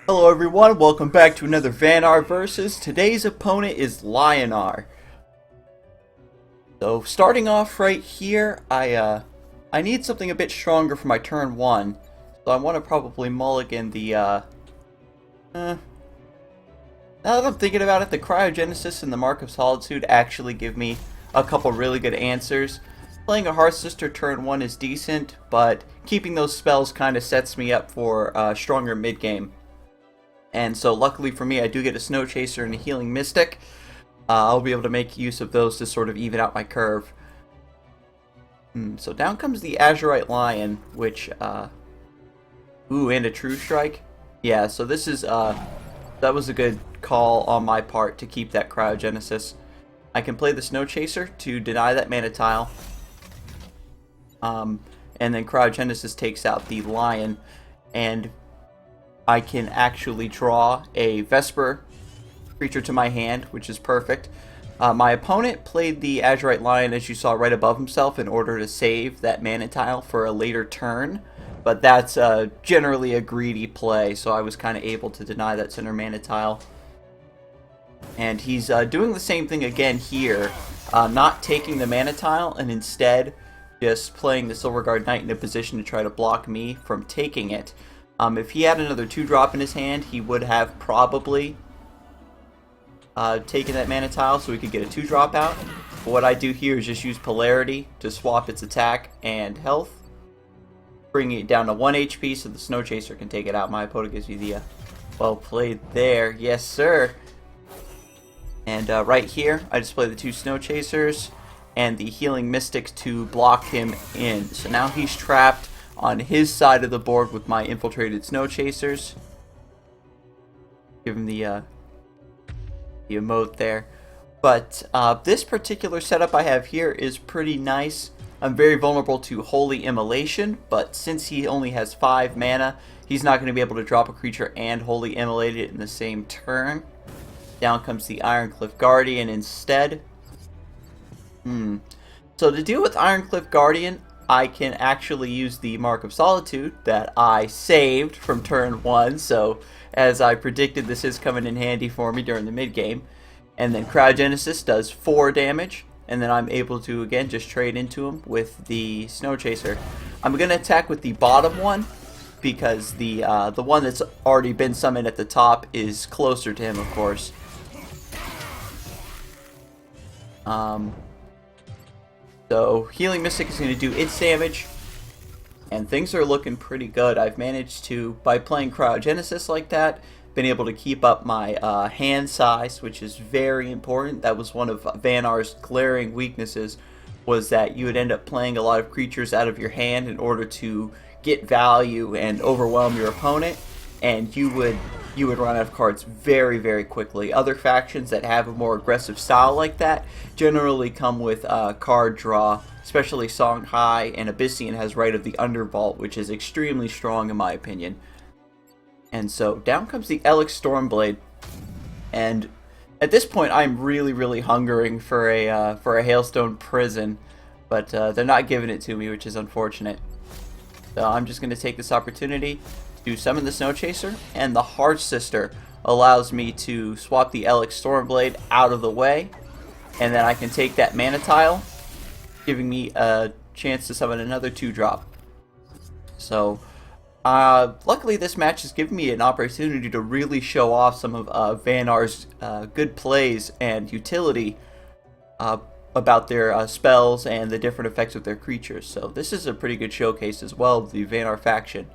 Hello everyone, welcome back to another Vanar versus. Today's opponent is Lyonar. So starting off right here, I need something a bit stronger for my turn 1. So I want to probably mulligan the now that I'm thinking about it, the Cryogenesis and the Mark of Solitude actually give me a couple really good answers. Playing a Hearth Sister turn 1 is decent, but keeping those spells kind of sets me up for a stronger mid game. And so luckily for me, I do get a Snow Chaser and a Healing Mystic. I'll be able to make use of those to sort of even out my curve. So down comes the Azurite Lion, which, ooh, and a True Strike. Yeah, so this is, that was a good call on my part to keep that Cryogenesis. I can play the Snow Chaser to deny that mana tile. And then Cryogenesis takes out the Lion, and I can actually draw a Vesper creature to my hand, which is perfect. My opponent played the Azurite Lion, as you saw, right above himself in order to save that mana tile for a later turn. But that's generally a greedy play, so I was kind of able to deny that center mana tile. And he's doing the same thing again here, not taking the mana tile and instead just playing the Silverguard Knight in a position to try to block me from taking it. If he had another 2-drop in his hand, he would have probably taken that mana tile so he could get a 2-drop out. But what I do here is just use Polarity to swap its attack and health, bringing it down to 1 HP so the Snow Chaser can take it out. My opponent gives you the well played there. Yes, sir. And right here, I just play the 2 Snow Chasers and the Healing Mystic to block him in. So now he's trapped on his side of the board with my infiltrated Snow Chasers. Give him the emote there. But this particular setup I have here is pretty nice. I'm very vulnerable to Holy Immolation, but since he only has 5 mana, he's not going to be able to drop a creature and Holy Immolate it in the same turn. Down comes the Ironcliff Guardian instead. So to deal with Ironcliff Guardian, I can actually use the Mark of Solitude that I saved from turn 1, so as I predicted, this is coming in handy for me during the mid game. And then Cryogenesis does 4 damage, and then I'm able to again just trade into him with the Snow Chaser. I'm going to attack with the bottom one because the one that's already been summoned at the top is closer to him, of course. So Healing Mystic is going to do its damage, and things are looking pretty good. I've managed to, by playing Cryogenesis like that, been able to keep up my hand size, which is very important. That was one of Vanar's glaring weaknesses, was that you would end up playing a lot of creatures out of your hand in order to get value and overwhelm your opponent, and you would run out of cards very, very quickly. Other factions that have a more aggressive style like that generally come with card draw, especially Songhai, and Abyssian has Right of the Undervault, which is extremely strong in my opinion. And so down comes the Elix Stormblade, and at this point I'm really, really hungering for a Hailstone Prison, but they're not giving it to me, which is unfortunate. So I'm just going to take this opportunity to summon the Snow Chaser, and the Hearth Sister allows me to swap the Elix Stormblade out of the way, and then I can take that mana tile, giving me a chance to summon another 2-drop. So luckily this match has given me an opportunity to really show off some of Vanar's good plays and utility about their spells and the different effects of their creatures. So this is a pretty good showcase as well of the Vanar faction.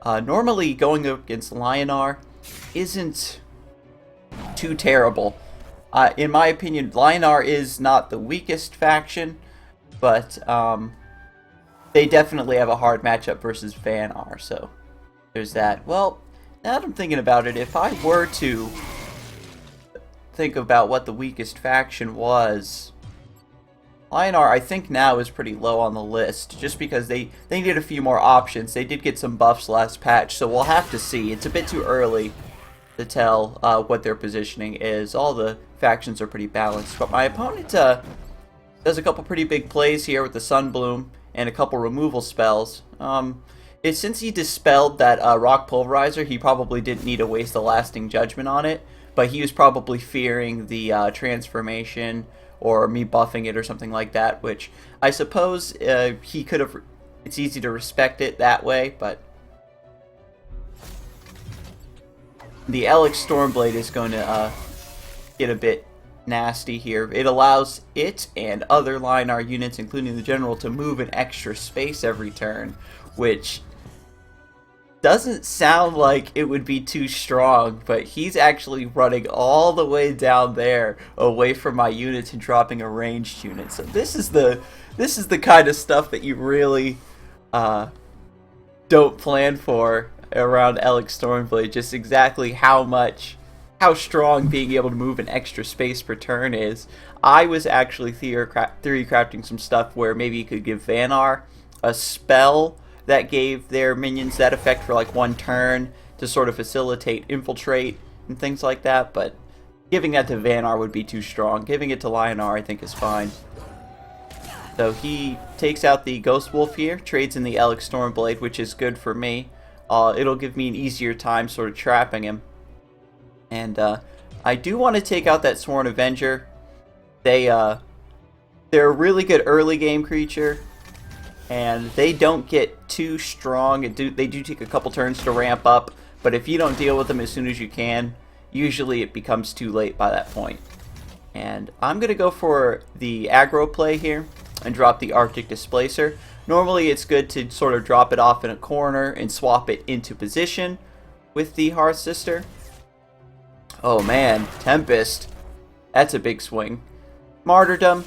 Normally going up against Lyonar isn't too terrible. In my opinion, Lyonar is not the weakest faction, but they definitely have a hard matchup versus Vanar, so there's that. Well, now that I'm thinking about it, if I were to think about what the weakest faction was, Lyonar, I think now is pretty low on the list, just because they needed a few more options. They did get some buffs last patch, so we'll have to see. It's a bit too early to tell what their positioning is. All the factions are pretty balanced, but my opponent does a couple pretty big plays here with the Sunbloom and a couple removal spells. since he dispelled that rock pulverizer, he probably didn't need to waste a lasting judgment on it. But he was probably fearing the transformation or me buffing it or something like that. Which I suppose he could have. It's easy to respect it that way, but the Alex Stormblade is going to get a bit nasty here. It allows it and other Lyonar units, including the General, to move an extra space every turn, which doesn't sound like it would be too strong, but he's actually running all the way down there away from my units and dropping a ranged unit. So this is the kind of stuff that you really don't plan for around Alex Stormblade. Just exactly how strong being able to move an extra space per turn is. I was actually theory crafting some stuff where maybe you could give Vanar a spell that gave their minions that effect for like one turn to sort of facilitate infiltrate and things like that, but giving that to Vanar would be too strong. Giving it to Lyonar I think is fine. So he takes out the Ghost Wolf here, trades in the Alex Stormblade, which is good for me. It'll give me an easier time sort of trapping him. And I do want to take out that Sworn Avenger. They're a really good early game creature, and they don't get too strong. They do take a couple turns to ramp up, but if you don't deal with them as soon as you can, usually it becomes too late by that point. And I'm going to go for the aggro play here and drop the Arctic Displacer. Normally it's good to sort of drop it off in a corner and swap it into position with the Hearth Sister. Oh man, Tempest. That's a big swing. Martyrdom.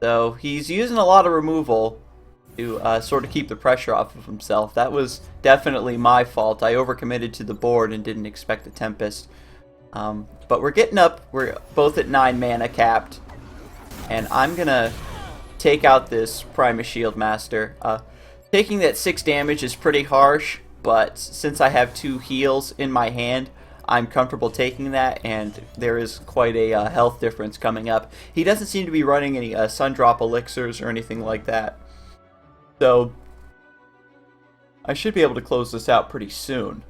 So he's using a lot of removal to sort of keep the pressure off of himself. That was definitely my fault. I overcommitted to the board and didn't expect the Tempest. But we're getting up. We're both at 9 mana capped. And I'm going to take out this Primus Shield Master. Taking that 6 damage is pretty harsh, but since I have 2 heals in my hand, I'm comfortable taking that, and there is quite a health difference coming up. He doesn't seem to be running any Sundrop Elixirs or anything like that. So I should be able to close this out pretty soon.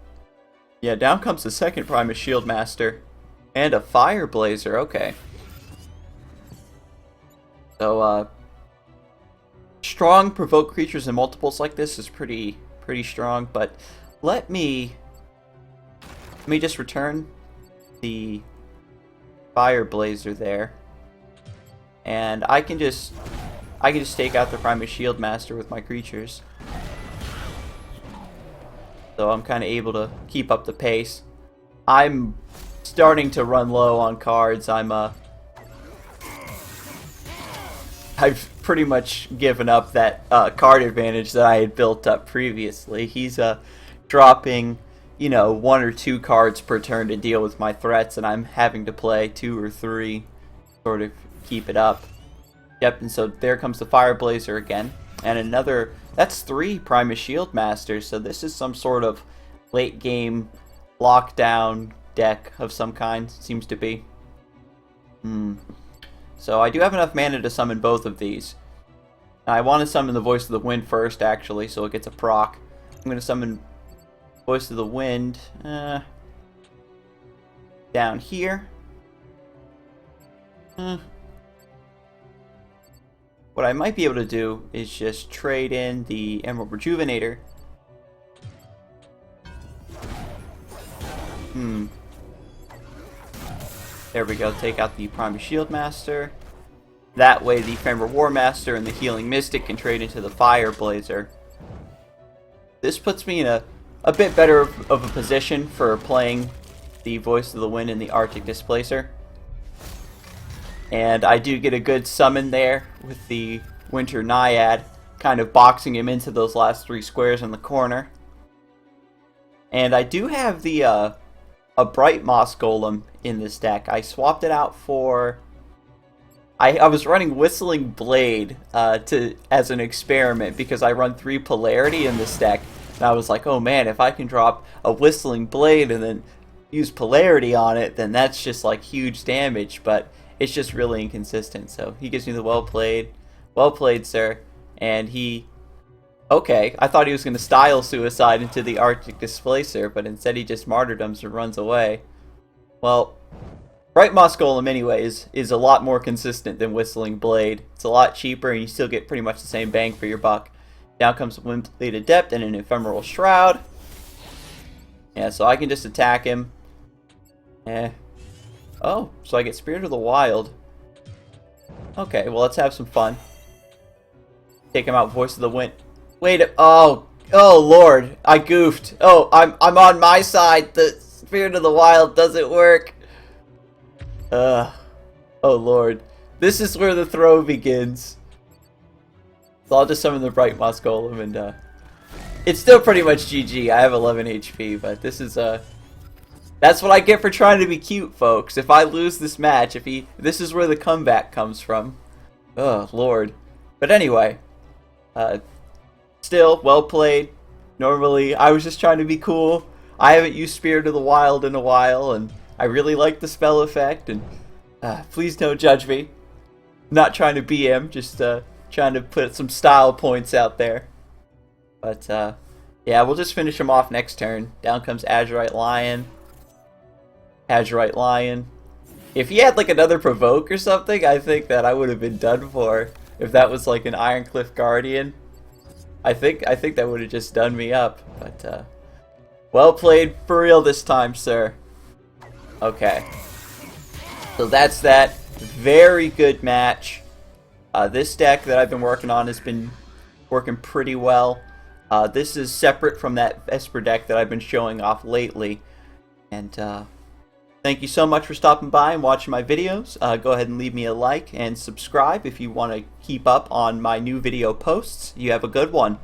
Yeah, down comes the second Primus Shield Master. And a Fire Blazer, okay. So, strong provoke creatures in multiples like this is pretty strong, but let me just return the Fire Blazer there, and I can just take out the Primus Shield Master with my creatures. So I'm kind of able to keep up the pace. I'm starting to run low on cards. I've pretty much given up that card advantage that I had built up previously. He's dropping, 1 or 2 cards per turn to deal with my threats, and I'm having to play 2 or 3 sort of keep it up. Yep, and so there comes the Fire Blazer again. And another, that's 3 Primus Shield Masters, so this is some sort of late game lockdown deck of some kind, seems to be. So I do have enough mana to summon both of these. Now, I want to summon the Voice of the Wind first, actually, so it gets a proc. I'm going to summon Voice of the Wind down here. What I might be able to do is just trade in the Emerald Rejuvenator. There we go, take out the Primus Shield Master. That way the Ephemeral War Master and the Healing Mystic can trade into the Fire Blazer. This puts me in a bit better of a position for playing the Voice of the Wind and the Arctic Displacer. And I do get a good summon there with the Winter Naiad, kind of boxing him into those last 3 squares in the corner. And I do have the a Bright Moss Golem in this deck. I swapped it out for... I was running Whistling Blade as an experiment because I run 3 Polarity in this deck. And I was like, oh man, if I can drop a Whistling Blade and then use Polarity on it, then that's just like huge damage. But it's just really inconsistent. So he gives me the well played, sir. And he Okay, I thought he was going to style suicide into the Arctic Displacer, but instead he just martyrdoms and runs away. Well, Bright Moss Golem anyways is a lot more consistent than Whistling Blade. It's a lot cheaper and you still get pretty much the same bang for your buck. Down comes Wind-Bleed Adept and an Ephemeral Shroud. Yeah, so I can just attack him. Oh, so I get Spirit of the Wild. Okay, well let's have some fun. Take him out, Voice of the Wind. Wait, oh Lord, I goofed. Oh, I'm on my side. The Spirit of the Wild doesn't work. Oh Lord, this is where the throw begins. So I'll just summon the Bright Moss Golem, and it's still pretty much GG. I have 11 HP, but this is that's what I get for trying to be cute, folks. If I lose this match, this is where the comeback comes from. Oh Lord, but anyway, still well played. Normally, I was just trying to be cool. I haven't used Spirit of the Wild in a while, and I really like the spell effect. And please don't judge me. I'm not trying to BM, just trying to put some style points out there. But yeah, we'll just finish him off next turn. Down comes Azurite Lion. Azurite Lion. If he had like another Provoke or something, I think that I would have been done for. If that was like an Ironcliff Guardian, I think that would have just done me up. But well played for real this time, sir. Okay, so that's that. Very good match. This deck that I've been working on has been working pretty well. This is separate from that Vesper deck that I've been showing off lately. And thank you so much for stopping by and watching my videos. Go ahead and leave me a like and subscribe if you want to keep up on my new video posts. You have a good one.